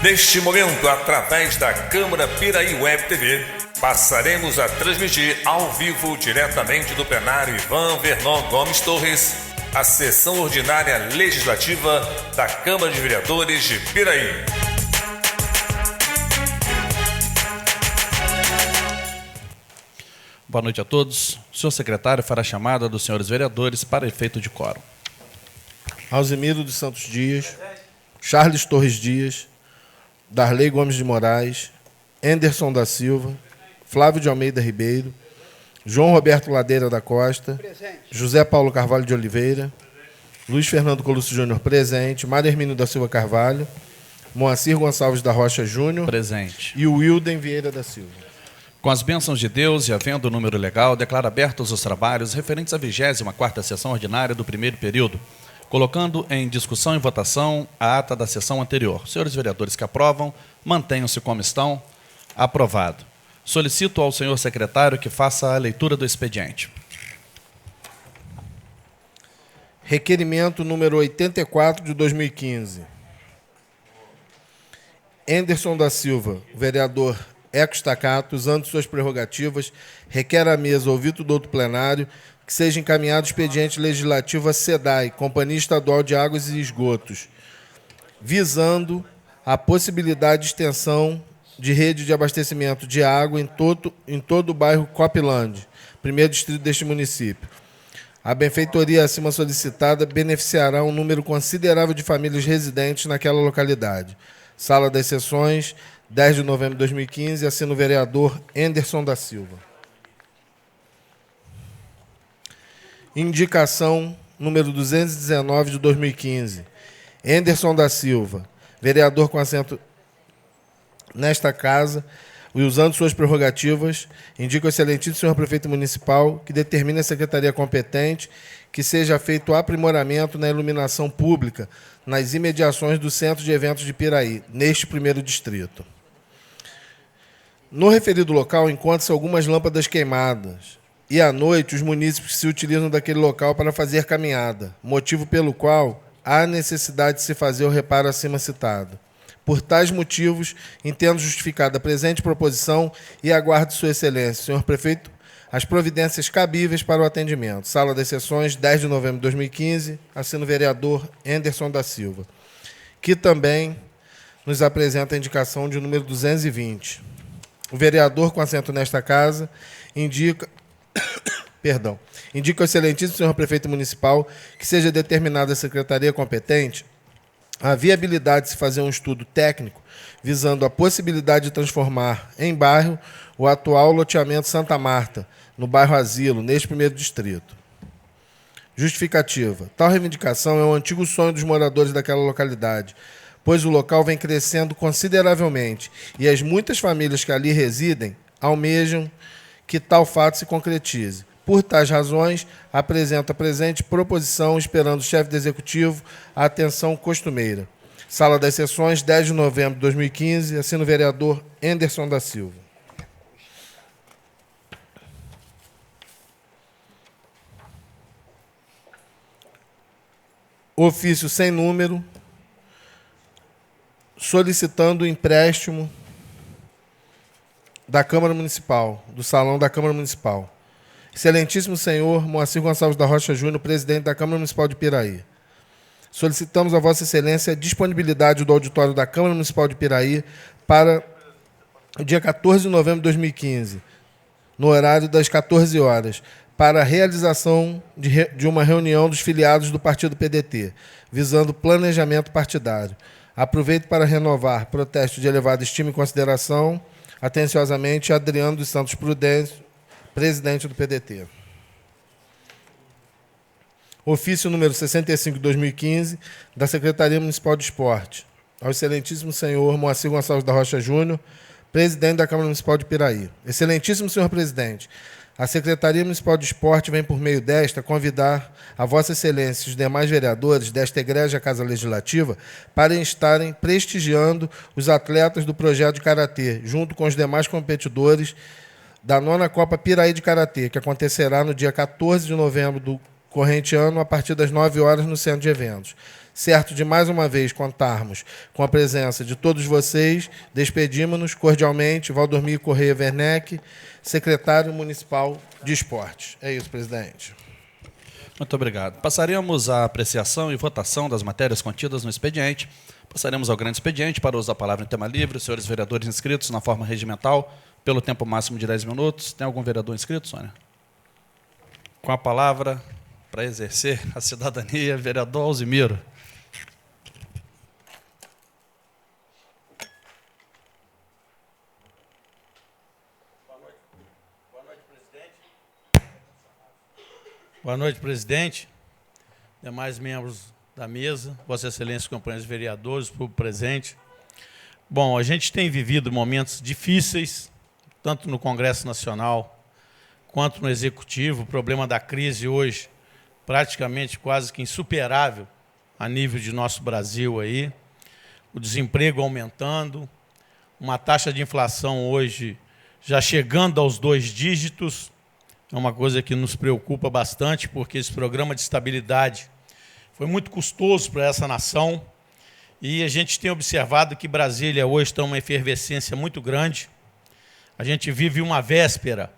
Neste momento, através da Câmara Piraí Web TV, passaremos a transmitir ao vivo, diretamente do plenário Ivan Vernon Gomes Torres, a sessão ordinária legislativa da Câmara de Vereadores de Piraí. Boa noite a todos. O senhor secretário fará a chamada dos senhores vereadores para efeito de quórum. Alzimiro dos Santos Dias, Charles Torres Dias, Darley Gomes de Moraes, Enderson da Silva, Flávio de Almeida Ribeiro, João Roberto Ladeira da Costa, presente. José Paulo Carvalho de Oliveira, Luiz Fernando Colucci Júnior, presente, Mário Hermínio da Silva Carvalho, Moacir Gonçalves da Rocha Júnior, presente, e o Wilden Vieira da Silva. Com as bênçãos de Deus e havendo o número legal, declaro abertos os trabalhos referentes à 24ª sessão ordinária do primeiro período, colocando em discussão e votação a ata da sessão anterior. Senhores vereadores que aprovam, mantenham-se como estão. Aprovado. Solicito ao senhor secretário que faça a leitura do expediente. Requerimento número 84 de 2015. Enderson da Silva, vereador Eco Staccato, usando suas prerrogativas, requer à mesa, ouvido do outro plenário, que seja encaminhado expediente legislativo à SEDAI, Companhia Estadual de Águas e Esgotos, visando a possibilidade de extensão de rede de abastecimento de água em todo o bairro Copland, primeiro distrito deste município. A benfeitoria acima solicitada beneficiará um número considerável de famílias residentes naquela localidade. Sala das Sessões, 10 de novembro de 2015, assina o vereador Enderson da Silva. Indicação número 219 de 2015. Enderson da Silva, vereador com assento nesta casa, e usando suas prerrogativas, indica o excelentíssimo senhor prefeito municipal que determine a secretaria competente que seja feito aprimoramento na iluminação pública nas imediações do Centro de Eventos de Piraí, neste primeiro distrito. No referido local encontram-se algumas lâmpadas queimadas e, à noite, os munícipes se utilizam daquele local para fazer caminhada, motivo pelo qual há necessidade de se fazer o reparo acima citado. Por tais motivos, entendo justificada a presente proposição e aguardo Sua Excelência, senhor prefeito, as providências cabíveis para o atendimento. Sala das Sessões, 10 de novembro de 2015, assina o vereador Enderson da Silva, que também nos apresenta a indicação de número 220. O vereador com assento nesta casa indica ao excelentíssimo senhor prefeito municipal que seja determinada a secretaria competente a viabilidade de se fazer um estudo técnico visando a possibilidade de transformar em bairro o atual loteamento Santa Marta, no bairro Asilo, neste primeiro distrito. Justificativa. Tal reivindicação é um antigo sonho dos moradores daquela localidade, pois o local vem crescendo consideravelmente e as muitas famílias que ali residem almejam que tal fato se concretize. Por tais razões, apresento a presente proposição, esperando o chefe do Executivo a atenção costumeira. Sala das Sessões, 10 de novembro de 2015, assina o vereador Enderson da Silva. Ofício sem número, solicitando o empréstimo da Câmara Municipal, do Salão da Câmara Municipal. Excelentíssimo senhor Moacir Gonçalves da Rocha Júnior, presidente da Câmara Municipal de Piraí. Solicitamos a Vossa Excelência a disponibilidade do auditório da Câmara Municipal de Piraí para o dia 14 de novembro de 2015, no horário das 14 horas, para a realização de uma reunião dos filiados do partido PDT, visando planejamento partidário. Aproveito para renovar protesto de elevada estima e consideração. Atenciosamente, Adriano dos Santos Prudêncio, presidente do PDT. Ofício número 65 de 2015, da Secretaria Municipal de Esporte. Ao excelentíssimo senhor Moacir Gonçalves da Rocha Júnior, presidente da Câmara Municipal de Piraí. Excelentíssimo senhor presidente, a Secretaria Municipal de Esporte vem, por meio desta, convidar a Vossa Excelência e os demais vereadores desta egrégia Casa Legislativa para estarem prestigiando os atletas do projeto de Karatê, junto com os demais competidores da 9ª Copa Piraí de Karatê, que acontecerá no dia 14 de novembro corrente ano, a partir das 9 horas no Centro de Eventos. Certo de, mais uma vez, contarmos com a presença de todos vocês, despedimos-nos cordialmente, Valdomir Correia Werneck, secretário municipal de esportes. É isso, presidente. Muito obrigado. Passaremos à apreciação e votação das matérias contidas no expediente. Passaremos ao grande expediente para usar a palavra em tema livre. Os senhores vereadores inscritos na forma regimental, pelo tempo máximo de 10 minutos. Tem algum vereador inscrito, Sônia? Com a palavra, para exercer a cidadania, vereador Alzimiro. Boa noite, presidente, demais membros da mesa, Vossa Excelência, companheiros vereadores, público presente. Bom, a gente tem vivido momentos difíceis, tanto no Congresso Nacional quanto no Executivo. O problema da crise hoje, praticamente quase que insuperável a nível de nosso Brasil aí. O desemprego aumentando, uma taxa de inflação hoje já chegando aos 2 dígitos. É uma coisa que nos preocupa bastante, porque esse programa de estabilidade foi muito custoso para essa nação e a gente tem observado que Brasília hoje está uma efervescência muito grande. A gente vive uma véspera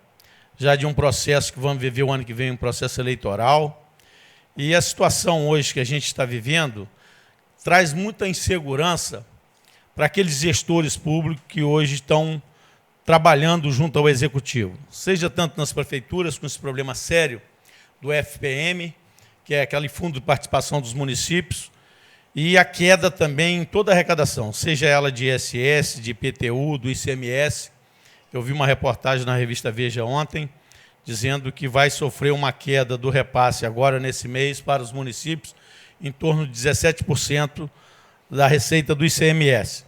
já de um processo que vamos viver o ano que vem, um processo eleitoral. E a situação hoje que a gente está vivendo traz muita insegurança para aqueles gestores públicos que hoje estão trabalhando junto ao Executivo, seja tanto nas prefeituras, com esse problema sério do FPM, que é aquele fundo de participação dos municípios, e a queda também em toda a arrecadação, seja ela de ISS, de IPTU, do ICMS. Eu vi uma reportagem na revista Veja ontem, dizendo que vai sofrer uma queda do repasse agora nesse mês para os municípios, em torno de 17% da receita do ICMS.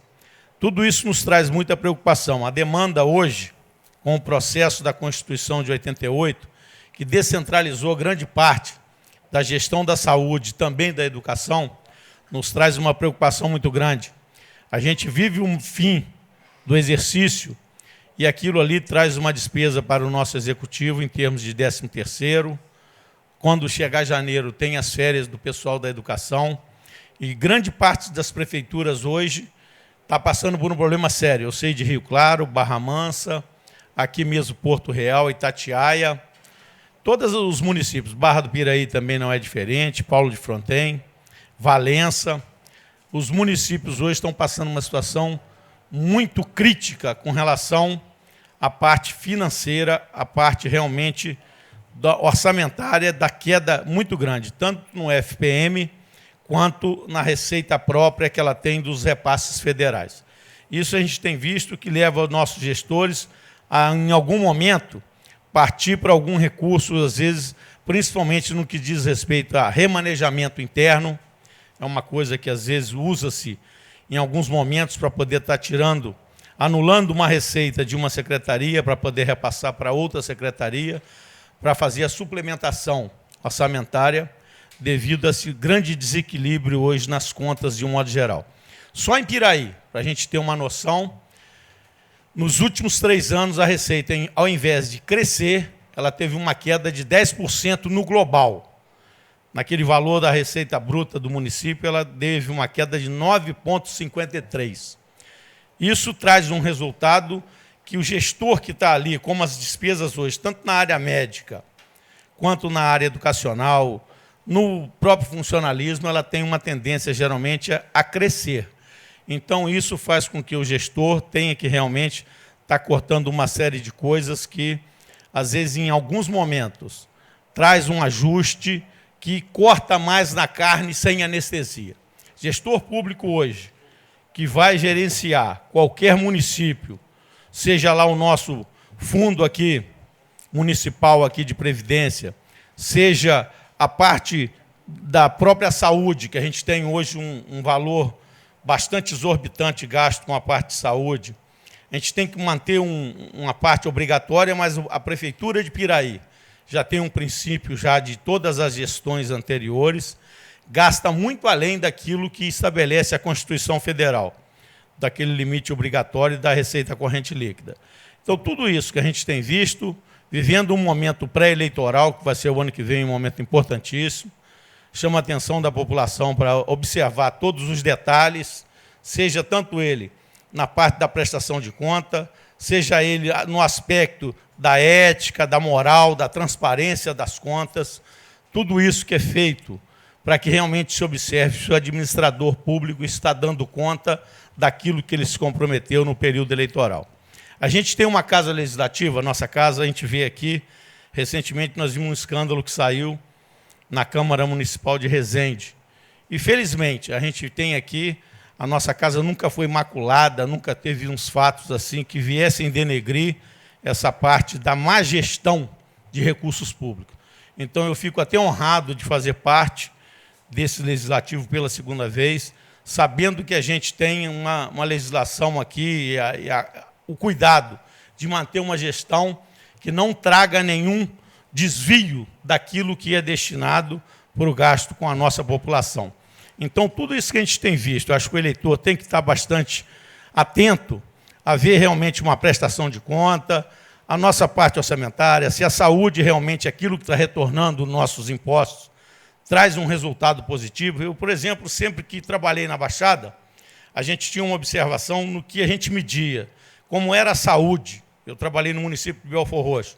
Tudo isso nos traz muita preocupação. A demanda hoje, com o processo da Constituição de 88, que descentralizou grande parte da gestão da saúde e também da educação, nos traz uma preocupação muito grande. A gente vive um fim do exercício e aquilo ali traz uma despesa para o nosso Executivo em termos de 13º. Quando chegar janeiro, tem as férias do pessoal da educação e grande parte das prefeituras hoje está passando por um problema sério. Eu sei de Rio Claro, Barra Mansa, aqui mesmo Porto Real, Itatiaia, todos os municípios. Barra do Piraí também não é diferente, Paulo de Fronten, Valença. Os municípios hoje estão passando uma situação muito crítica com relação à parte financeira, à parte realmente orçamentária da queda muito grande, tanto no FPM, quanto na receita própria que ela tem dos repasses federais. Isso a gente tem visto que leva os nossos gestores a, em algum momento, partir para algum recurso, às vezes, principalmente no que diz respeito a remanejamento interno. É uma coisa que, às vezes, usa-se em alguns momentos para poder estar anulando uma receita de uma secretaria para poder repassar para outra secretaria, para fazer a suplementação orçamentária, devido a esse grande desequilíbrio hoje nas contas de um modo geral. Só em Piraí, para a gente ter uma noção, nos últimos 3 anos a receita, ao invés de crescer, ela teve uma queda de 10% no global. Naquele valor da receita bruta do município, ela teve uma queda de 9,53%. Isso traz um resultado que o gestor que está ali, como as despesas hoje, tanto na área médica, quanto na área educacional, no próprio funcionalismo, ela tem uma tendência, geralmente, a crescer. Então, isso faz com que o gestor tenha que realmente estar cortando uma série de coisas que, às vezes, em alguns momentos, traz um ajuste que corta mais na carne sem anestesia. Gestor público hoje, que vai gerenciar qualquer município, seja lá o nosso fundo aqui, municipal aqui de Previdência, seja a parte da própria saúde, que a gente tem hoje um valor bastante exorbitante gasto com a parte de saúde. A gente tem que manter uma parte obrigatória, mas a Prefeitura de Piraí já tem um princípio já de todas as gestões anteriores, gasta muito além daquilo que estabelece a Constituição Federal, daquele limite obrigatório da receita corrente líquida. Então, tudo isso que a gente tem visto vivendo um momento pré-eleitoral, que vai ser o ano que vem, um momento importantíssimo. Chama a atenção da população para observar todos os detalhes, seja tanto ele na parte da prestação de conta, seja ele no aspecto da ética, da moral, da transparência das contas, tudo isso que é feito para que realmente se observe se o administrador público está dando conta daquilo que ele se comprometeu no período eleitoral. A gente tem uma casa legislativa, a nossa casa, a gente vê aqui, recentemente nós vimos um escândalo que saiu na Câmara Municipal de Resende. E, felizmente, a gente tem aqui, a nossa casa nunca foi maculada, nunca teve uns fatos assim que viessem denegrir essa parte da má gestão de recursos públicos. Então, eu fico até honrado de fazer parte desse legislativo pela segunda vez, sabendo que a gente tem uma legislação aqui o cuidado de manter uma gestão que não traga nenhum desvio daquilo que é destinado para o gasto com a nossa população. Então, tudo isso que a gente tem visto, eu acho que o eleitor tem que estar bastante atento a ver realmente uma prestação de conta, a nossa parte orçamentária, se a saúde realmente, aquilo que está retornando os nossos impostos, traz um resultado positivo. Eu, por exemplo, sempre que trabalhei na Baixada, a gente tinha uma observação no que a gente media, como era a saúde. Eu trabalhei no município de Belfor Roxo,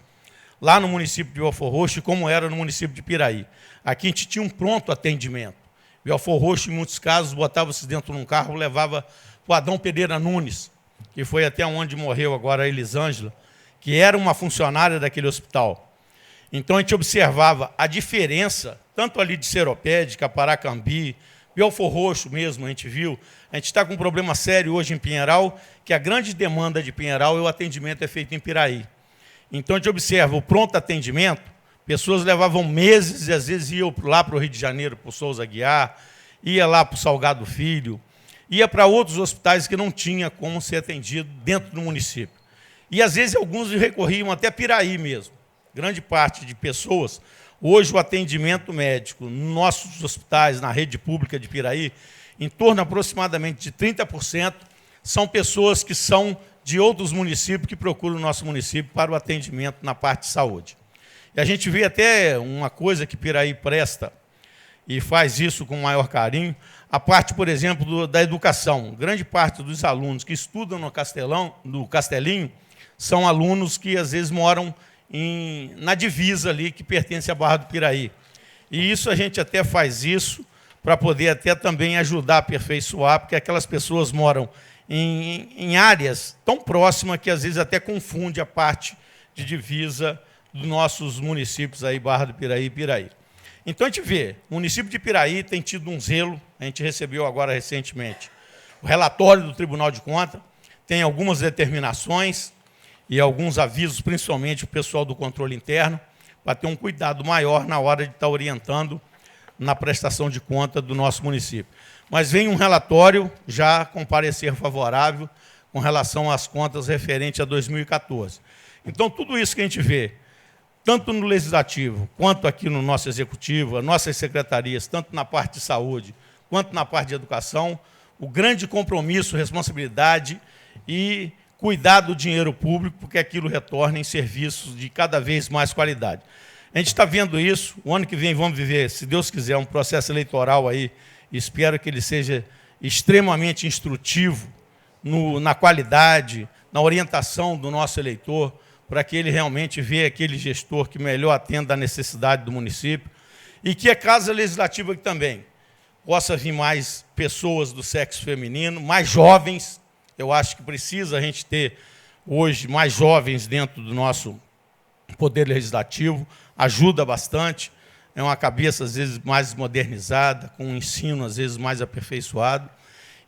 lá no município de Belfor Roxo, e como era no município de Piraí. Aqui a gente tinha um pronto atendimento. Belfor Roxo, em muitos casos, botava-se dentro de um carro, levava para o Adão Pereira Nunes, que foi até onde morreu agora a Elisângela, que era uma funcionária daquele hospital. Então, a gente observava a diferença, tanto ali de Seropédica, Paracambi, Belfor Roxo mesmo, a gente viu. A gente está com um problema sério hoje em Pinheiral, que a grande demanda de Pinheiral é o atendimento é feito em Piraí. Então, a gente observa o pronto atendimento, pessoas levavam meses e, às vezes, iam lá para o Rio de Janeiro, para o Souza Aguiar, ia lá para o Salgado Filho, ia para outros hospitais que não tinha como ser atendido dentro do município. E, às vezes, alguns recorriam até Piraí mesmo. Grande parte de pessoas, hoje o atendimento médico nos nossos hospitais, na rede pública de Piraí, em torno aproximadamente de 30%, são pessoas que são de outros municípios que procuram o nosso município para o atendimento na parte de saúde. E a gente vê até uma coisa que Piraí presta e faz isso com maior carinho, a parte, por exemplo, da educação. Grande parte dos alunos que estudam no Castelinho são alunos que, às vezes, moram na divisa ali, que pertence à Barra do Piraí. E isso a gente até faz isso para poder até também ajudar a aperfeiçoar, porque aquelas pessoas moram em áreas tão próximas que, às vezes, até confunde a parte de divisa dos nossos municípios, aí, Barra do Piraí e Piraí. Então, a gente vê, o município de Piraí tem tido um zelo, a gente recebeu agora recentemente o relatório do Tribunal de Contas, tem algumas determinações e alguns avisos, principalmente o pessoal do controle interno, para ter um cuidado maior na hora de estar orientando na prestação de conta do nosso município. Mas vem um relatório já com parecer favorável com relação às contas referentes a 2014. Então, tudo isso que a gente vê, tanto no Legislativo, quanto aqui no nosso Executivo, as nossas secretarias, tanto na parte de saúde, quanto na parte de educação, o grande compromisso, responsabilidade e cuidar do dinheiro público, porque aquilo retorna em serviços de cada vez mais qualidade. A gente está vendo isso, o ano que vem vamos viver, se Deus quiser, um processo eleitoral aí, espero que ele seja extremamente instrutivo na qualidade, na orientação do nosso eleitor, para que ele realmente veja aquele gestor que melhor atenda à necessidade do município, e que a Casa Legislativa aqui também possa vir mais pessoas do sexo feminino, mais jovens. Eu acho que precisa a gente ter, hoje, mais jovens dentro do nosso Poder Legislativo, ajuda bastante, é uma cabeça, às vezes, mais modernizada, com um ensino, às vezes, mais aperfeiçoado.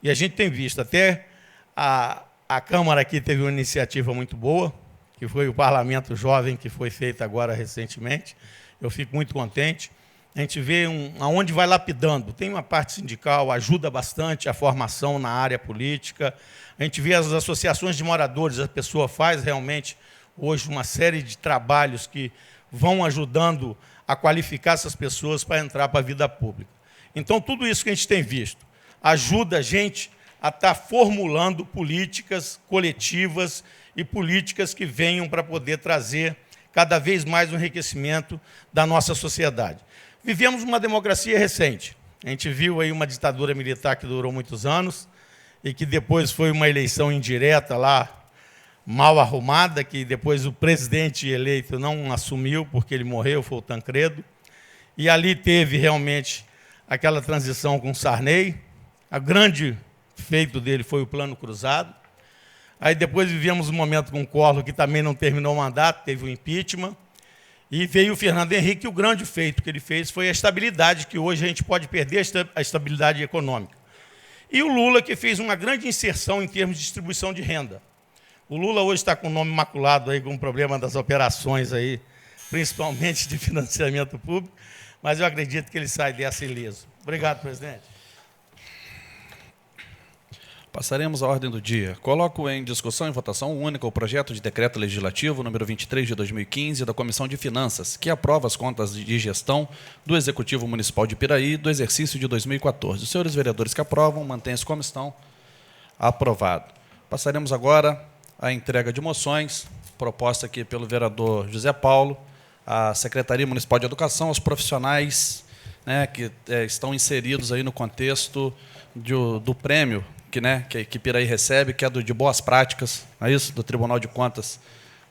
E a gente tem visto, até a Câmara aqui teve uma iniciativa muito boa, que foi o Parlamento Jovem, que foi feito agora recentemente. Eu fico muito contente. A gente vê aonde vai lapidando. Tem uma parte sindical, ajuda bastante a formação na área política. A gente vê as associações de moradores, a pessoa faz realmente hoje uma série de trabalhos que vão ajudando a qualificar essas pessoas para entrar para a vida pública. Então, tudo isso que a gente tem visto ajuda a gente a estar formulando políticas coletivas e políticas que venham para poder trazer cada vez mais o enriquecimento da nossa sociedade. Vivemos uma democracia recente. A gente viu aí uma ditadura militar que durou muitos anos e que depois foi uma eleição indireta lá, mal arrumada, que depois o presidente eleito não assumiu porque ele morreu, foi o Tancredo. E ali teve realmente aquela transição com Sarney. O grande feito dele foi o Plano Cruzado. Aí depois vivemos um momento com o Collor, que também não terminou o mandato, teve o impeachment. E veio o Fernando Henrique, e o grande feito que ele fez foi a estabilidade, que hoje a gente pode perder a estabilidade econômica. E o Lula, que fez uma grande inserção em termos de distribuição de renda. O Lula hoje está com o nome maculado aí, com o problema das operações, aí, principalmente de financiamento público, mas eu acredito que ele sai dessa ileso. Obrigado, presidente. Passaremos à ordem do dia. Coloco em discussão e votação única o projeto de decreto legislativo número 23 de 2015 da Comissão de Finanças, que aprova as contas de gestão do Executivo Municipal de Piraí do exercício de 2014. Os senhores vereadores que aprovam, mantêm-se como estão. Aprovado. Passaremos agora à entrega de moções, proposta aqui pelo vereador José Paulo, à Secretaria Municipal de Educação, aos profissionais, né, que estão inseridos aí no contexto do prêmio que Piraí recebe, que é de boas práticas, não é isso? Do Tribunal de Contas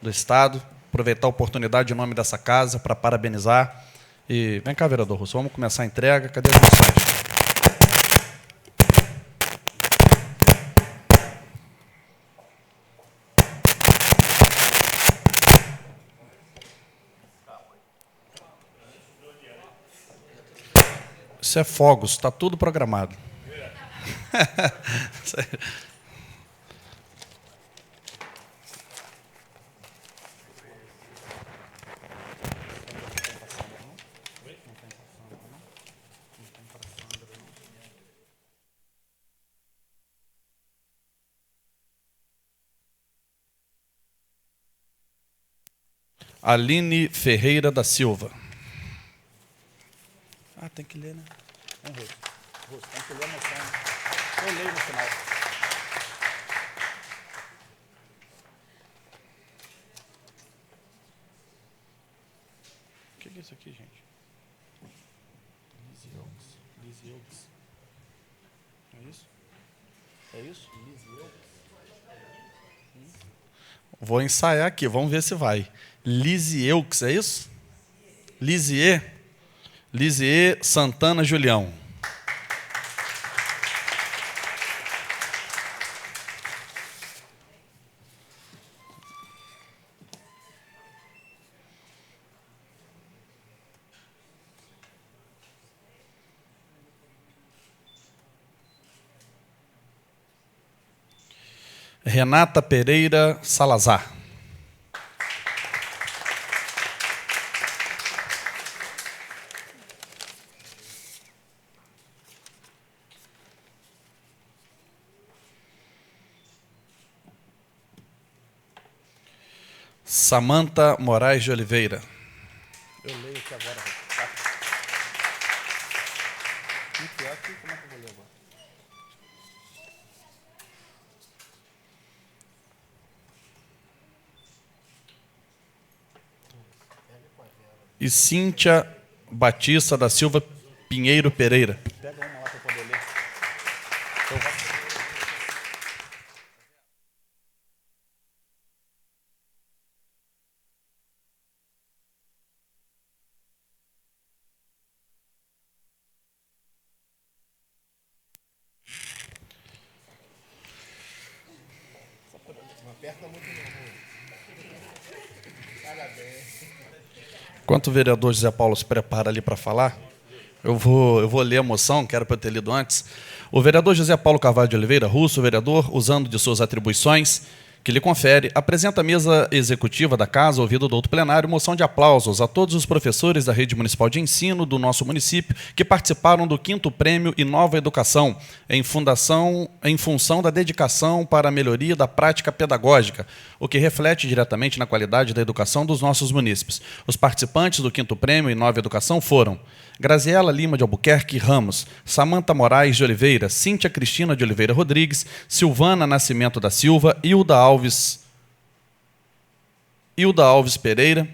do Estado. Aproveitar a oportunidade em nome dessa casa para parabenizar. E vem cá, vereador Russo, vamos começar a entrega. Cadê as moções? Isso é fogos, está tudo programado. Aline Ferreira da Silva. Tem que ler, né? Vamos ver. Tem que ler a moção, né? Eu leio no final. O que é isso aqui, gente? Lisieux. É isso? É isso? Lisieux. Vou ensaiar aqui, vamos ver se vai. Lisieux, é isso? Lisieux Santana Julião. Renata Pereira Salazar. Samanta Moraes de Oliveira. Eu leio aqui agora. Como é que eu vou ler agora? E Cíntia Batista da Silva Pinheiro Pereira. Pega uma lá para eu poder ler. Enquanto o vereador José Paulo se prepara ali para falar, eu vou ler a moção, que era para eu ter lido antes. O vereador José Paulo Carvalho de Oliveira Russo, vereador, usando de suas atribuições que lhe confere, apresenta à mesa executiva da Casa, ouvido do outro plenário, moção de aplausos a todos os professores da Rede Municipal de Ensino do nosso município que participaram do 5º Prêmio Inova Educação, em função da dedicação para a melhoria da prática pedagógica, o que reflete diretamente na qualidade da educação dos nossos munícipes. Os participantes do 5º Prêmio Inova Educação foram Graziela Lima de Albuquerque Ramos, Samanta Moraes de Oliveira, Cíntia Cristina de Oliveira Rodrigues, Silvana Nascimento da Silva, Hilda Alves Pereira,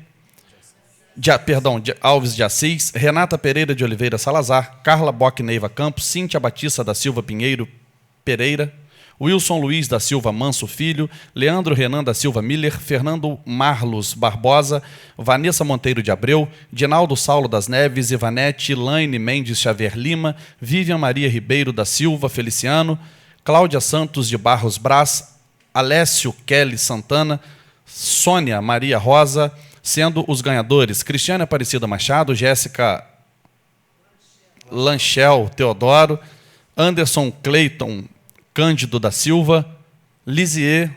Alves de Assis, Renata Pereira de Oliveira Salazar, Carla Bock Neiva Campos, Cíntia Batista da Silva Pinheiro Pereira, Wilson Luiz da Silva Manso Filho, Leandro Renan da Silva Miller, Fernando Marlos Barbosa, Vanessa Monteiro de Abreu, Dinaldo Saulo das Neves, Ivanete Laine Mendes Xavier Lima, Vivian Maria Ribeiro da Silva Feliciano, Cláudia Santos de Barros Brás, Alessio Kelly Santana, Sônia Maria Rosa, sendo os ganhadores Cristiane Aparecida Machado, Jéssica Lanchel Teodoro, Anderson Cleiton Cândido da Silva, Lisier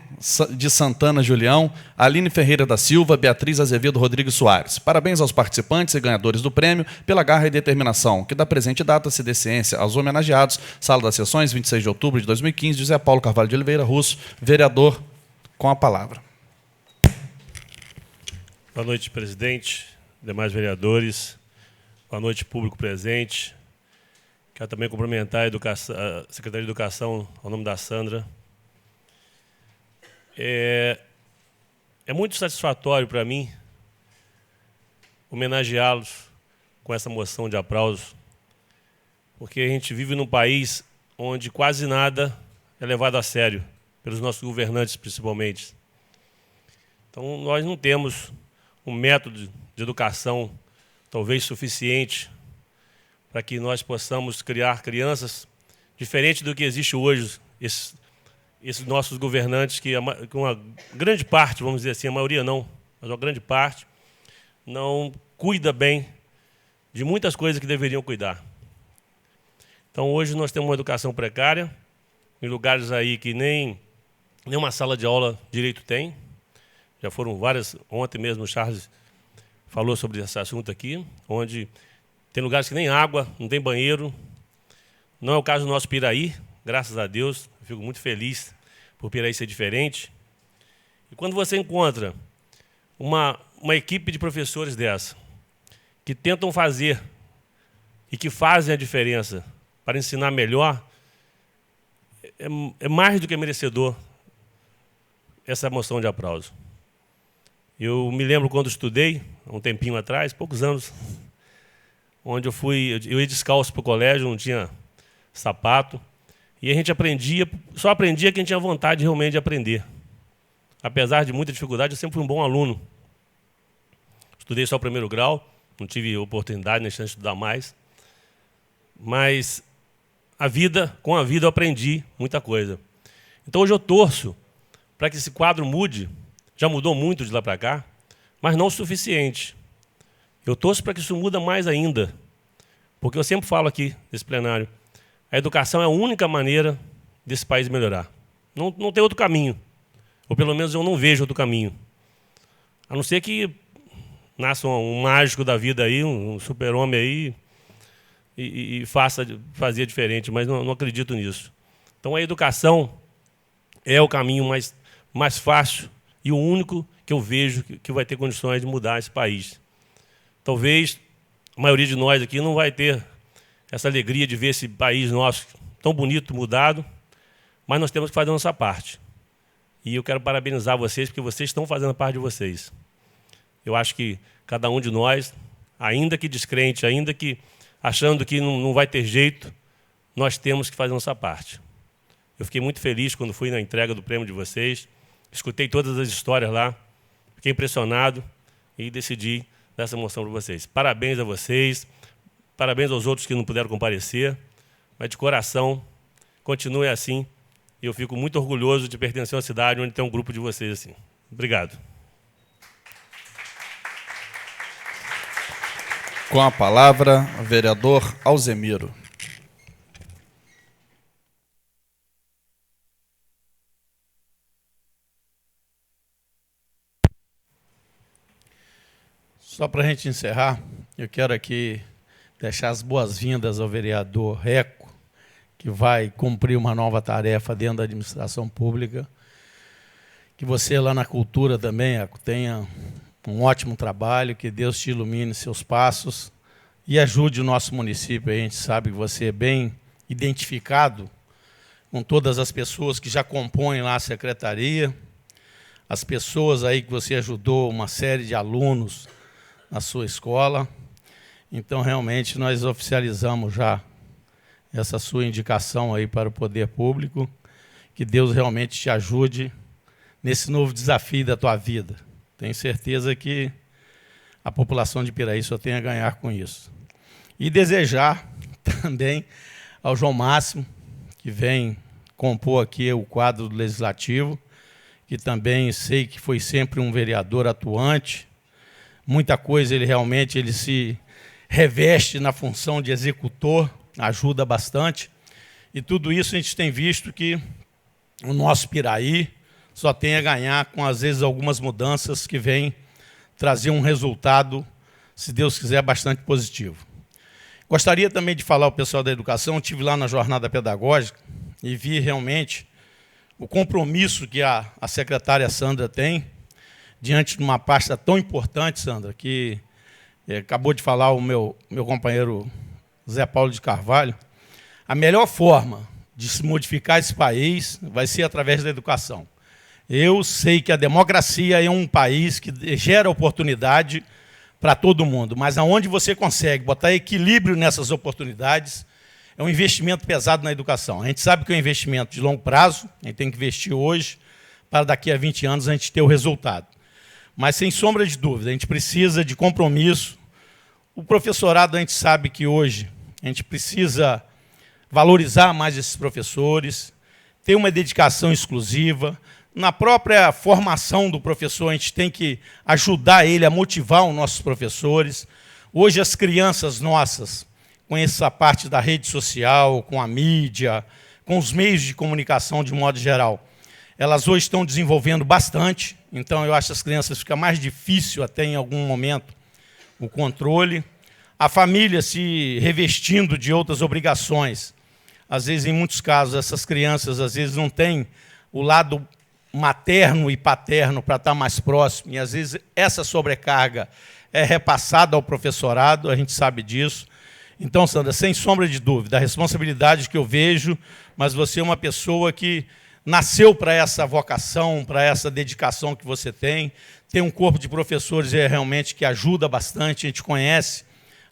de Santana Julião, Aline Ferreira da Silva, Beatriz Azevedo Rodrigues Soares. Parabéns aos participantes e ganhadores do prêmio pela garra e determinação, que da presente data se dê ciência aos homenageados. Sala das Sessões, 26 de outubro de 2015, José Paulo Carvalho de Oliveira Russo, vereador, com a palavra. Boa noite, presidente, demais vereadores. Boa noite, público presente. Quero também cumprimentar a Secretaria de Educação, ao nome da Sandra. É muito satisfatório para mim homenageá-los com essa moção de aplausos, porque a gente vive num país onde quase nada é levado a sério, pelos nossos governantes principalmente. Então, nós não temos um método de educação talvez suficiente para que nós possamos criar crianças diferente do que existe hoje, esses nossos governantes, que uma grande parte, vamos dizer assim, a maioria não, mas uma grande parte, não cuida bem de muitas coisas que deveriam cuidar. Então, hoje nós temos uma educação precária, em lugares aí que nem uma sala de aula direito tem. Já foram várias, ontem mesmo o Charles falou sobre esse assunto aqui, onde tem lugares que nem água, não tem banheiro. Não é o caso do nosso Piraí, graças a Deus, eu fico muito feliz por Piraí ser diferente. E quando você encontra uma equipe de professores dessa, que tentam fazer e que fazem a diferença para ensinar melhor, é mais do que merecedor essa moção de aplauso. Eu me lembro quando estudei, há um tempinho atrás, poucos anos, onde eu ia descalço para o colégio, não tinha sapato, e a gente só aprendia quem tinha vontade realmente de aprender. Apesar de muita dificuldade, eu sempre fui um bom aluno. Estudei só o primeiro grau, não tive oportunidade nem chance de estudar mais, mas com a vida eu aprendi muita coisa. Então hoje eu torço para que esse quadro mude. Já mudou muito de lá para cá, mas não o suficiente. Eu torço para que isso mude mais ainda, porque eu sempre falo aqui nesse plenário, a educação é a única maneira desse país melhorar. Não tem outro caminho, ou pelo menos eu não vejo outro caminho. A não ser que nasça um mágico da vida aí, um super-homem aí, e fazia diferente, mas não acredito nisso. Então a educação é o caminho mais fácil e o único que eu vejo que vai ter condições de mudar esse país. Talvez a maioria de nós aqui não vai ter essa alegria de ver esse país nosso tão bonito mudado, mas nós temos que fazer a nossa parte. E eu quero parabenizar vocês, porque vocês estão fazendo a parte de vocês. Eu acho que cada um de nós, ainda que descrente, ainda que achando que não vai ter jeito, nós temos que fazer a nossa parte. Eu fiquei muito feliz quando fui na entrega do prêmio de vocês, escutei todas as histórias lá, fiquei impressionado e decidi dar essa moção para vocês. Parabéns a vocês, parabéns aos outros que não puderam comparecer, mas de coração, continue assim. E eu fico muito orgulhoso de pertencer a uma cidade onde tem um grupo de vocês assim. Obrigado. Com a palavra, o vereador Alzemiro. Só para a gente encerrar, eu quero aqui deixar as boas-vindas ao vereador Reco, que vai cumprir uma nova tarefa dentro da administração pública. Que você lá na cultura também, Reco, tenha um ótimo trabalho, que Deus te ilumine seus passos e ajude o nosso município. A gente sabe que você é bem identificado com todas as pessoas que já compõem lá a secretaria, as pessoas aí que você ajudou, uma série de alunos na sua escola. Então, realmente, nós oficializamos já essa sua indicação aí para o poder público. Que Deus realmente te ajude nesse novo desafio da tua vida. Tenho certeza que a população de Piraí só tem a ganhar com isso. E desejar também ao João Máximo, que vem compor aqui o quadro do Legislativo, que também sei que foi sempre um vereador atuante. Muita coisa ele se reveste na função de executor, ajuda bastante. E tudo isso a gente tem visto que o nosso Piraí só tem a ganhar com, às vezes, algumas mudanças que vêm trazer um resultado, se Deus quiser, bastante positivo. Gostaria também de falar ao pessoal da educação, eu estive lá na jornada pedagógica e vi realmente o compromisso que a secretária Sandra tem diante de uma pasta tão importante, Sandra, que acabou de falar o meu companheiro Zé Paulo de Carvalho. A melhor forma de se modificar esse país vai ser através da educação. Eu sei que a democracia é um país que gera oportunidade para todo mundo, mas aonde você consegue botar equilíbrio nessas oportunidades é um investimento pesado na educação. A gente sabe que é um investimento de longo prazo, a gente tem que investir hoje para daqui a 20 anos a gente ter o resultado. Mas, sem sombra de dúvida, a gente precisa de compromisso. O professorado, a gente sabe que hoje a gente precisa valorizar mais esses professores, ter uma dedicação exclusiva. Na própria formação do professor, a gente tem que ajudar ele a motivar os nossos professores. Hoje, as crianças nossas, com essa parte da rede social, com a mídia, com os meios de comunicação de modo geral, elas hoje estão desenvolvendo bastante, então eu acho que as crianças fica mais difícil até em algum momento o controle. A família se revestindo de outras obrigações. Às vezes, em muitos casos, essas crianças às vezes não têm o lado materno e paterno para estar mais próximo, e às vezes essa sobrecarga é repassada ao professorado, a gente sabe disso. Então, Sandra, sem sombra de dúvida, a responsabilidade que eu vejo, mas você é uma pessoa que nasceu para essa vocação, para essa dedicação que você tem um corpo de professores realmente que ajuda bastante, a gente conhece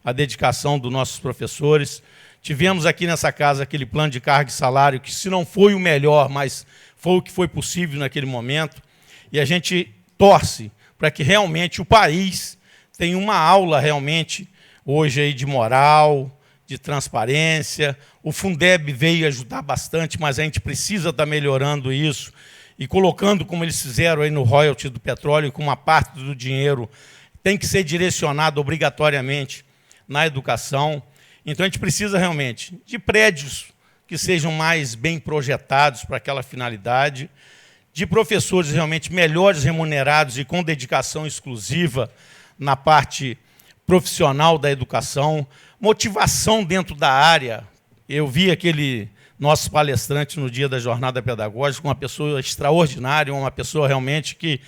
a dedicação dos nossos professores. Tivemos aqui nessa casa aquele plano de carga e salário, que se não foi o melhor, mas foi o que foi possível naquele momento, e a gente torce para que realmente o país tenha uma aula realmente hoje aí de moral, de transparência. O Fundeb veio ajudar bastante, mas a gente precisa estar melhorando isso e colocando, como eles fizeram aí no royalty do petróleo, com uma parte do dinheiro tem que ser direcionado obrigatoriamente na educação. Então, a gente precisa realmente de prédios que sejam mais bem projetados para aquela finalidade, de professores realmente melhores remunerados e com dedicação exclusiva na parte profissional da educação, motivação dentro da área. Eu vi aquele nosso palestrante no dia da jornada pedagógica, uma pessoa extraordinária, uma pessoa realmente que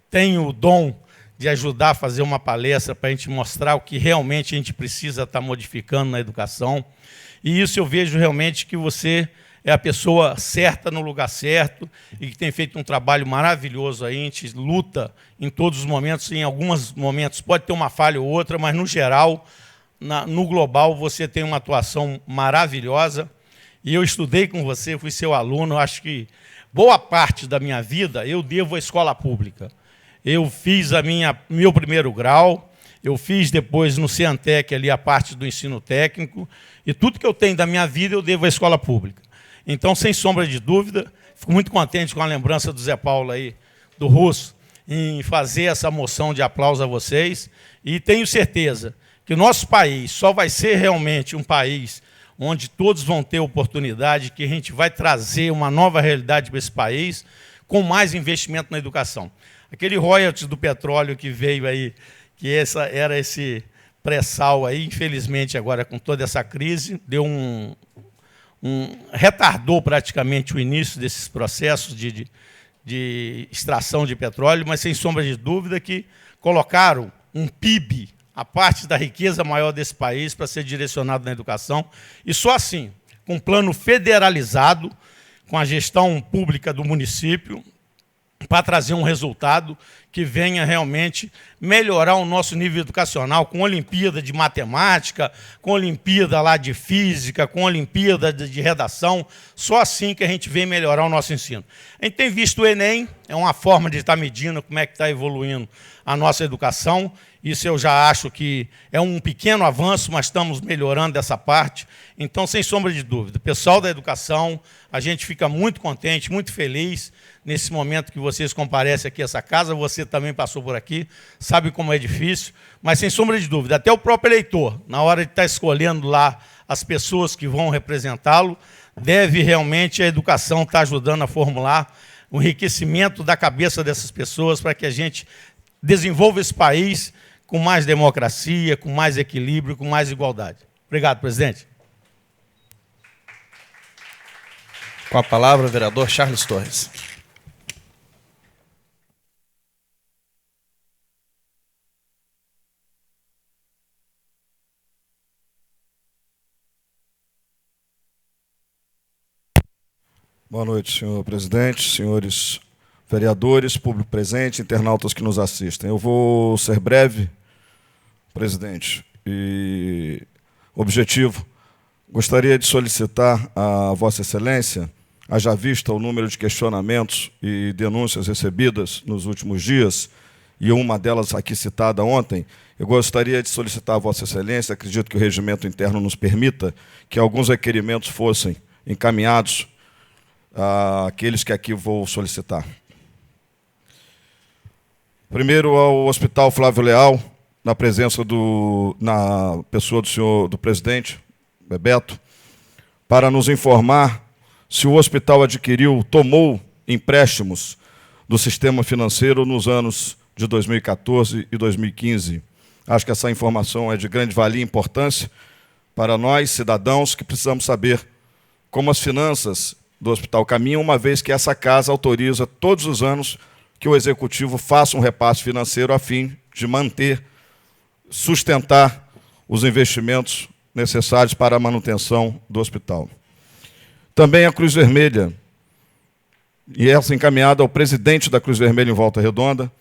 tem o dom de ajudar a fazer uma palestra para a gente mostrar o que realmente a gente precisa estar modificando na educação. E isso eu vejo realmente que você é a pessoa certa no lugar certo e que tem feito um trabalho maravilhoso aí. A gente luta em todos os momentos, em alguns momentos pode ter uma falha ou outra, mas, no geral, no global, você tem uma atuação maravilhosa. E eu estudei com você, fui seu aluno, acho que boa parte da minha vida eu devo à escola pública. Eu fiz meu primeiro grau, eu fiz depois no Ciantec ali a parte do ensino técnico, e tudo que eu tenho da minha vida eu devo à escola pública. Então, sem sombra de dúvida, fico muito contente com a lembrança do Zé Paulo aí, do Russo, em fazer essa moção de aplauso a vocês, e tenho certeza que o nosso país só vai ser realmente um país onde todos vão ter oportunidade, que a gente vai trazer uma nova realidade para esse país, com mais investimento na educação. Aquele royalties do petróleo que veio aí, que era esse pré-sal aí, infelizmente agora com toda essa crise, deu retardou praticamente o início desses processos de extração de petróleo, mas sem sombra de dúvida que colocaram um PIB, a parte da riqueza maior desse país, para ser direcionado na educação, e só assim, com um plano federalizado, com a gestão pública do município, para trazer um resultado que venha realmente melhorar o nosso nível educacional, com Olimpíada de Matemática, com Olimpíada lá de Física, com Olimpíada de Redação. Só assim que a gente vem melhorar o nosso ensino. A gente tem visto o Enem, é uma forma de estar medindo como é que está evoluindo a nossa educação. Isso eu já acho que é um pequeno avanço, mas estamos melhorando dessa parte. Então, sem sombra de dúvida, pessoal da educação, a gente fica muito contente, muito feliz nesse momento que vocês comparecem aqui a essa casa. Você também passou por aqui, sabe como é difícil, mas sem sombra de dúvida, até o próprio eleitor, na hora de estar escolhendo lá as pessoas que vão representá-lo, deve realmente a educação estar ajudando a formular o enriquecimento da cabeça dessas pessoas para que a gente desenvolva esse país com mais democracia, com mais equilíbrio, com mais igualdade. Obrigado, presidente. Com a palavra, o vereador Charles Torres. Boa noite, senhor presidente, senhores vereadores, público presente, internautas que nos assistem. Eu vou ser breve, presidente, e objetivo. Gostaria de solicitar a Vossa Excelência, haja vista o número de questionamentos e denúncias recebidas nos últimos dias, e uma delas aqui citada ontem, eu gostaria de solicitar a Vossa Excelência, acredito que o regimento interno nos permita, que alguns requerimentos fossem encaminhados àqueles que aqui vou solicitar. Primeiro, ao Hospital Flávio Leal, na presença na pessoa do presidente, Bebeto, para nos informar se o hospital tomou empréstimos do sistema financeiro nos anos de 2014 e 2015. Acho que essa informação é de grande valia e importância para nós, cidadãos, que precisamos saber como as finanças do hospital caminham, uma vez que essa casa autoriza todos os anos que o Executivo faça um repasse financeiro a fim de sustentar os investimentos necessários para a manutenção do hospital. Também a Cruz Vermelha, e essa encaminhada ao presidente da Cruz Vermelha em Volta Redonda,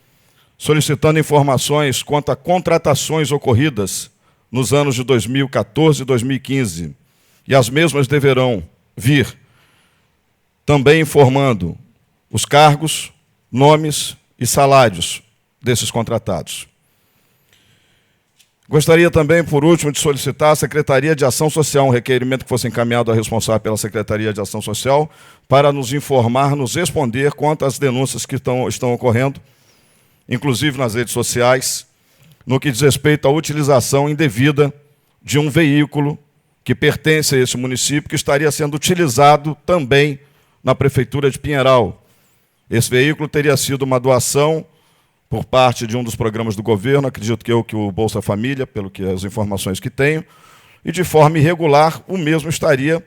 solicitando informações quanto a contratações ocorridas nos anos de 2014 e 2015, e as mesmas deverão vir também informando os cargos, nomes e salários desses contratados. Gostaria também, por último, de solicitar à Secretaria de Ação Social, um requerimento que fosse encaminhado à responsável pela Secretaria de Ação Social, para nos informar, nos responder quanto às denúncias que estão ocorrendo, inclusive nas redes sociais, no que diz respeito à utilização indevida de um veículo que pertence a esse município, que estaria sendo utilizado também na Prefeitura de Pinheiral. Esse veículo teria sido uma doação por parte de um dos programas do governo, acredito que o Bolsa Família, pelo que as informações que tenho, e de forma irregular o mesmo estaria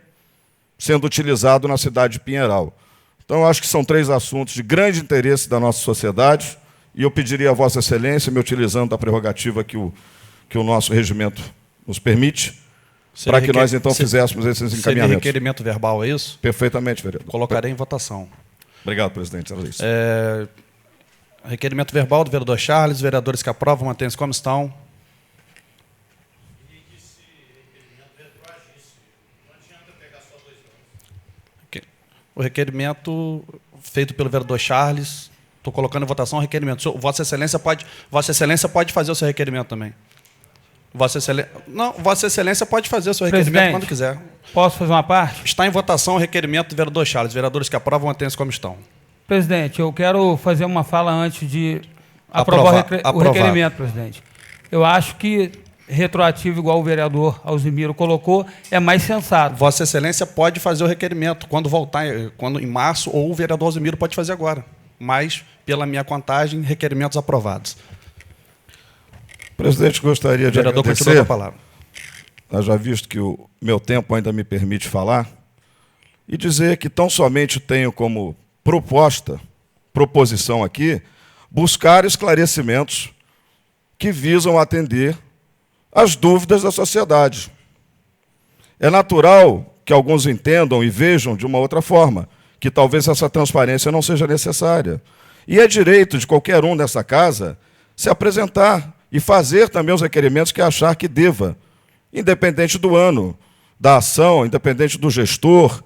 sendo utilizado na cidade de Pinheiral. Então, eu acho que são 3 assuntos de grande interesse da nossa sociedade, e eu pediria a Vossa Excelência, me utilizando da prerrogativa que o nosso regimento nos permite, para que nós, então, fizéssemos esses encaminhamentos. Seria requerimento verbal, é isso? Perfeitamente, vereador. Colocarei em votação. Obrigado, presidente. Era isso. Requerimento verbal do vereador Charles. Vereadores que aprovam, mantêm-se como estão. O requerimento feito pelo vereador Charles, estou colocando em votação o requerimento. Vossa Excelência pode fazer o seu requerimento também. Vossa Excelência pode fazer o seu requerimento quando quiser. Posso fazer uma parte? Está em votação o requerimento do vereador Charles. Vereadores que aprovam, mantêm-se como estão. Presidente, eu quero fazer uma fala antes de aprovar o requerimento, presidente. Eu acho que retroativo, igual o vereador Alzimiro colocou, é mais sensato. Vossa Excelência pode fazer o requerimento quando voltar, em março, ou o vereador Alzimiro pode fazer agora. Mas, pela minha contagem, requerimentos aprovados. Presidente, gostaria de vereador agradecer. Continua com a palavra. Já visto que o meu tempo ainda me permite falar, e dizer que tão somente tenho como proposição aqui, buscar esclarecimentos que visam atender às dúvidas da sociedade. É natural que alguns entendam e vejam de uma outra forma, que talvez essa transparência não seja necessária. E é direito de qualquer um dessa casa se apresentar e fazer também os requerimentos que achar que deva, independente do ano da ação, independente do gestor,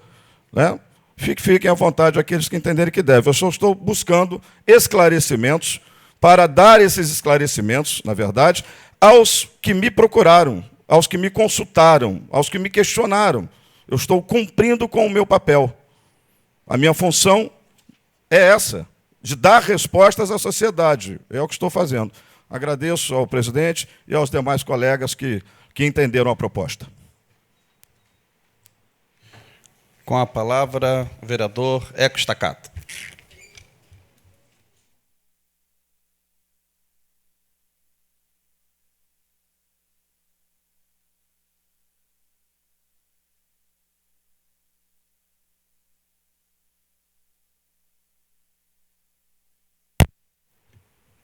né? Fiquem à vontade aqueles que entenderem que devem. Eu só estou buscando esclarecimentos para dar esses esclarecimentos, na verdade, aos que me procuraram, aos que me consultaram, aos que me questionaram. Eu estou cumprindo com o meu papel. A minha função é essa, de dar respostas à sociedade. É o que estou fazendo. Agradeço ao presidente e aos demais colegas que entenderam a proposta. Com a palavra, o vereador Eco Staccato.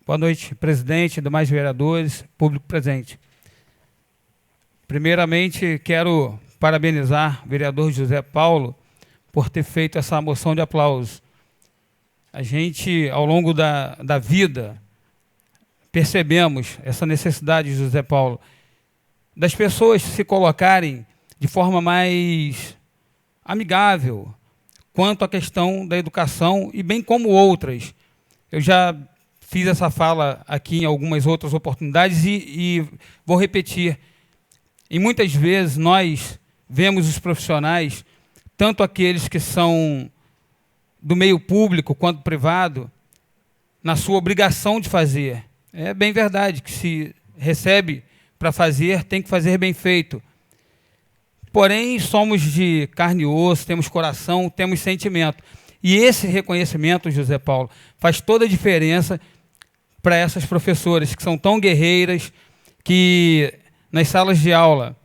Boa noite, presidente, demais vereadores, público presente. Primeiramente, quero parabenizar o vereador José Paulo por ter feito essa moção de aplauso. A gente, ao longo da vida, percebemos essa necessidade, José Paulo, das pessoas se colocarem de forma mais amigável quanto à questão da educação e bem como outras. Eu já fiz essa fala aqui em algumas outras oportunidades e vou repetir. E muitas vezes nós vemos os profissionais, tanto aqueles que são do meio público quanto privado, na sua obrigação de fazer. É bem verdade que se recebe para fazer, tem que fazer bem feito. Porém, somos de carne e osso, temos coração, temos sentimento. E esse reconhecimento, José Paulo, faz toda a diferença para essas professoras que são tão guerreiras, que nas salas de aula,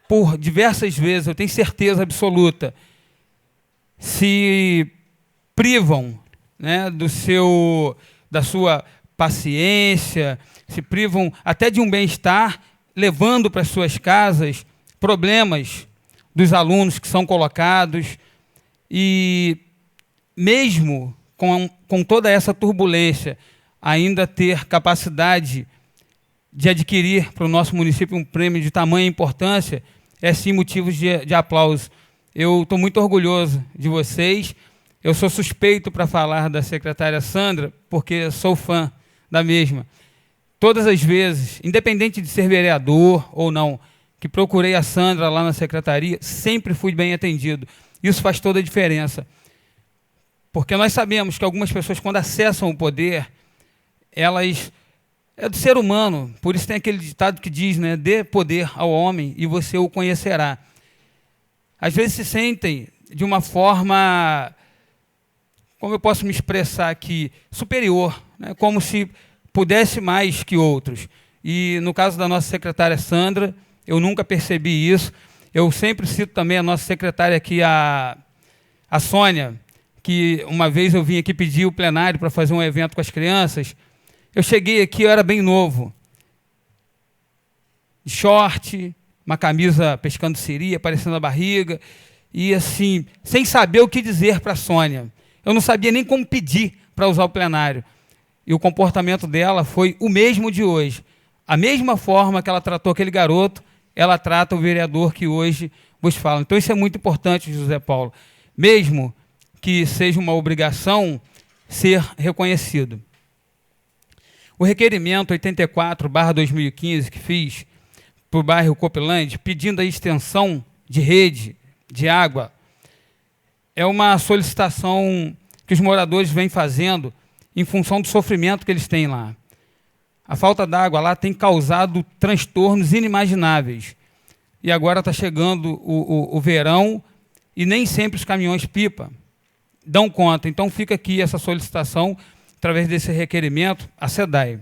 por diversas vezes, eu tenho certeza absoluta, se privam, né, da sua paciência, se privam até de um bem-estar, levando para as suas casas problemas dos alunos que são colocados, e mesmo com toda essa turbulência, ainda ter capacidade de adquirir para o nosso município um prêmio de tamanha importância, é sim motivo de aplauso. Eu estou muito orgulhoso de vocês. Eu sou suspeito para falar da secretária Sandra, porque sou fã da mesma. Todas as vezes, independente de ser vereador ou não, que procurei a Sandra lá na secretaria, sempre fui bem atendido. Isso faz toda a diferença. Porque nós sabemos que algumas pessoas, quando acessam o poder, elas... É do ser humano, por isso tem aquele ditado que diz, né, dê poder ao homem e você o conhecerá. Às vezes se sentem de uma forma, como eu posso me expressar aqui, superior, né, como se pudesse mais que outros. E no caso da nossa secretária Sandra, eu nunca percebi isso. Eu sempre cito também a nossa secretária aqui, a Sônia, que uma vez eu vim aqui pedir o plenário para fazer um evento com as crianças. Eu cheguei aqui, eu era bem novo, de short, uma camisa pescando siri, aparecendo a barriga, e assim, sem saber o que dizer para a Sônia. Eu não sabia nem como pedir para usar o plenário. E o comportamento dela foi o mesmo de hoje. A mesma forma que ela tratou aquele garoto, ela trata o vereador que hoje vos fala. Então isso é muito importante, José Paulo. Mesmo que seja uma obrigação ser reconhecido. O requerimento 84/2015 que fiz para o bairro Copilândia, pedindo a extensão de rede de água, é uma solicitação que os moradores vêm fazendo em função do sofrimento que eles têm lá. A falta d'água lá tem causado transtornos inimagináveis. E agora está chegando o verão e nem sempre os caminhões-pipa dão conta. Então fica aqui essa solicitação através desse requerimento, a SEDAI.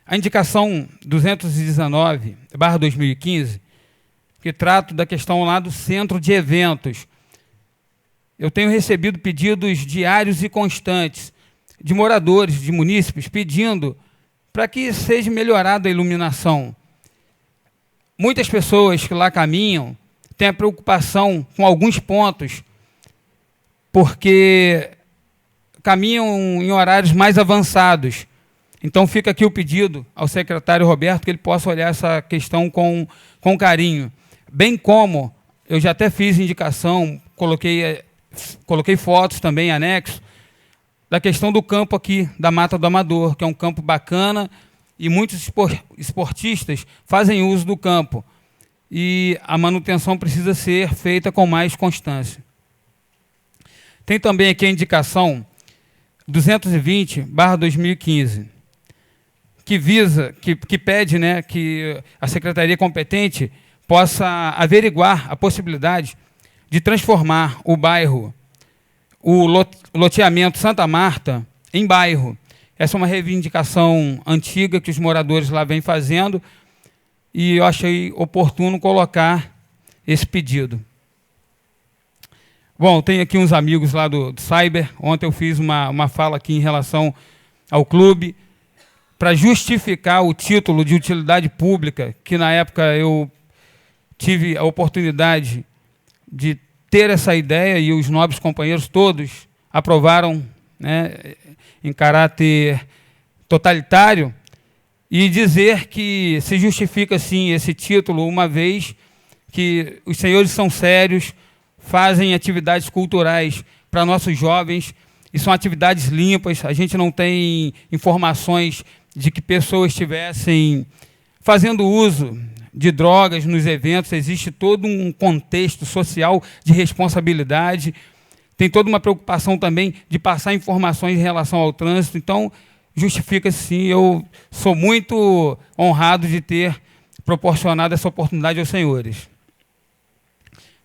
A indicação 219/2015, que trata da questão lá do centro de eventos. Eu tenho recebido pedidos diários e constantes de moradores, de munícipes, pedindo para que seja melhorada a iluminação. Muitas pessoas que lá caminham têm a preocupação com alguns pontos, porque caminham em horários mais avançados. Então fica aqui o pedido ao secretário Roberto que ele possa olhar essa questão com carinho. Bem como eu já até fiz indicação, coloquei fotos também, anexo, da questão do campo aqui, da Mata do Amador, que é um campo bacana e muitos esportistas fazem uso do campo. E a manutenção precisa ser feita com mais constância. Tem também aqui a indicação 220/2015, que pede, né, que a secretaria competente possa averiguar a possibilidade de transformar o bairro, o loteamento Santa Marta, em bairro. Essa é uma reivindicação antiga que os moradores lá vêm fazendo e eu achei oportuno colocar esse pedido. Bom, tem aqui uns amigos lá do Cyber. Ontem eu fiz uma fala aqui em relação ao clube para justificar o título de utilidade pública, que na época eu tive a oportunidade de ter essa ideia e os nobres companheiros todos aprovaram, né, em caráter totalitário, e dizer que se justifica, sim, esse título, uma vez que os senhores são sérios, fazem atividades culturais para nossos jovens, e são atividades limpas, a gente não tem informações de que pessoas estivessem fazendo uso de drogas nos eventos, existe todo um contexto social de responsabilidade, tem toda uma preocupação também de passar informações em relação ao trânsito, então justifica sim, eu sou muito honrado de ter proporcionado essa oportunidade aos senhores.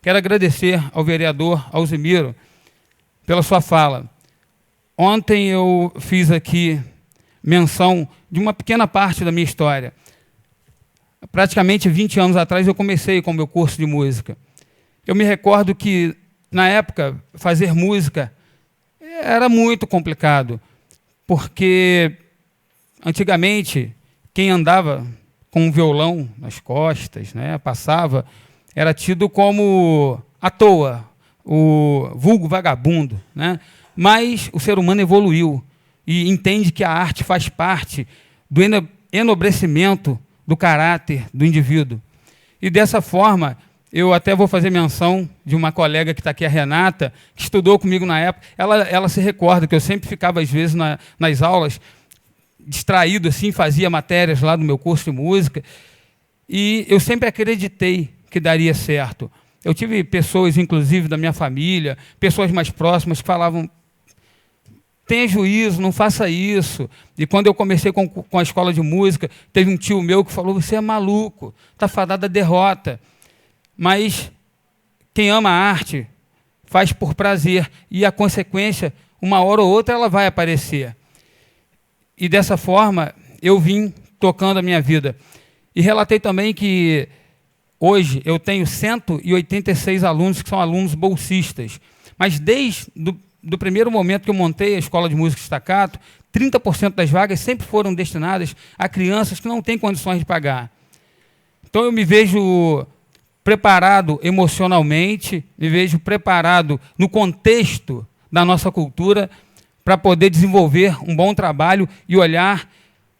Quero agradecer ao vereador Alzimiro pela sua fala. Ontem eu fiz aqui menção de uma pequena parte da minha história. Praticamente 20 anos atrás eu comecei com o meu curso de música. Eu me recordo que, na época, fazer música era muito complicado, porque antigamente quem andava com um violão nas costas, né, passava, era tido como à toa, o vulgo vagabundo, né? Mas o ser humano evoluiu e entende que a arte faz parte do enobrecimento do caráter do indivíduo. E dessa forma, eu até vou fazer menção de uma colega que está aqui, a Renata, que estudou comigo na época. Ela se recorda que eu sempre ficava, às vezes, nas aulas, distraído, assim, fazia matérias lá do meu curso de música, e eu sempre acreditei que daria certo. Eu tive pessoas, inclusive, da minha família, pessoas mais próximas, que falavam: tenha juízo, não faça isso. E quando eu comecei com a escola de música, teve um tio meu que falou: você é maluco, está fadado à derrota. Mas quem ama a arte faz por prazer, e a consequência, uma hora ou outra, ela vai aparecer. E dessa forma, eu vim tocando a minha vida. E relatei também que hoje eu tenho 186 alunos que são alunos bolsistas. Mas desde do primeiro momento que eu montei a Escola de Música Staccato, 30% das vagas sempre foram destinadas a crianças que não têm condições de pagar. Então eu me vejo preparado emocionalmente, me vejo preparado no contexto da nossa cultura para poder desenvolver um bom trabalho e olhar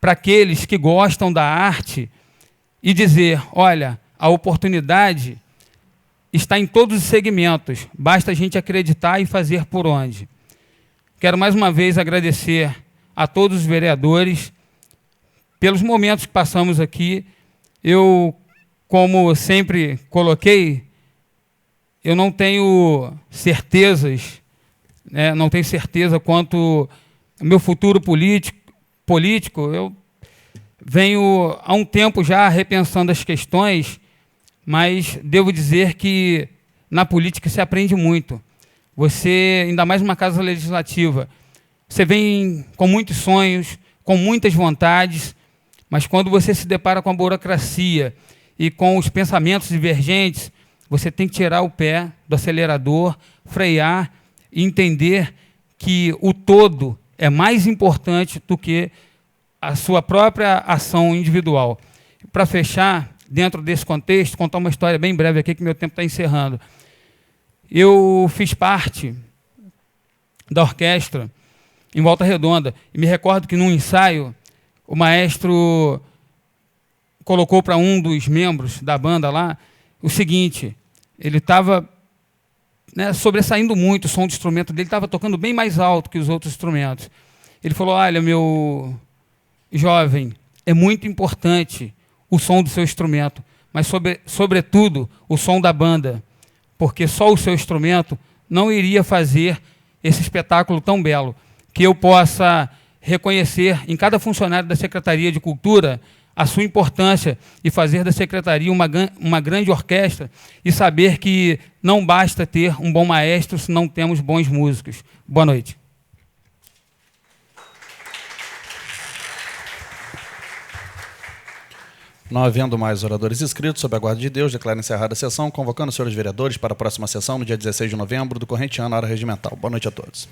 para aqueles que gostam da arte e dizer: olha, a oportunidade está em todos os segmentos, basta a gente acreditar e fazer por onde. Quero mais uma vez agradecer a todos os vereadores pelos momentos que passamos aqui. Eu, como sempre coloquei, eu não tenho certezas, né, não tenho certeza quanto ao meu futuro político. Eu venho há um tempo já repensando as questões, mas devo dizer que na política se aprende muito. Você, ainda mais numa casa legislativa, você vem com muitos sonhos, com muitas vontades, mas quando você se depara com a burocracia e com os pensamentos divergentes, você tem que tirar o pé do acelerador, frear e entender que o todo é mais importante do que a sua própria ação individual. Para fechar, dentro desse contexto, contar uma história bem breve aqui, que meu tempo está encerrando. Eu fiz parte da orquestra em Volta Redonda. E me recordo que num ensaio, o maestro colocou para um dos membros da banda lá o seguinte: ele estava, né, sobressaindo muito, o som do instrumento dele estava tocando bem mais alto que os outros instrumentos. Ele falou: olha, meu jovem, é muito importante o som do seu instrumento, mas sobretudo o som da banda, porque só o seu instrumento não iria fazer esse espetáculo tão belo. Que eu possa reconhecer em cada funcionário da Secretaria de Cultura a sua importância e fazer da Secretaria uma grande orquestra e saber que não basta ter um bom maestro se não temos bons músicos. Boa noite. Não havendo mais oradores inscritos, sob a guarda de Deus, declaro encerrada a sessão, convocando os senhores vereadores para a próxima sessão, no dia 16 de novembro do corrente ano, hora regimental. Boa noite a todos.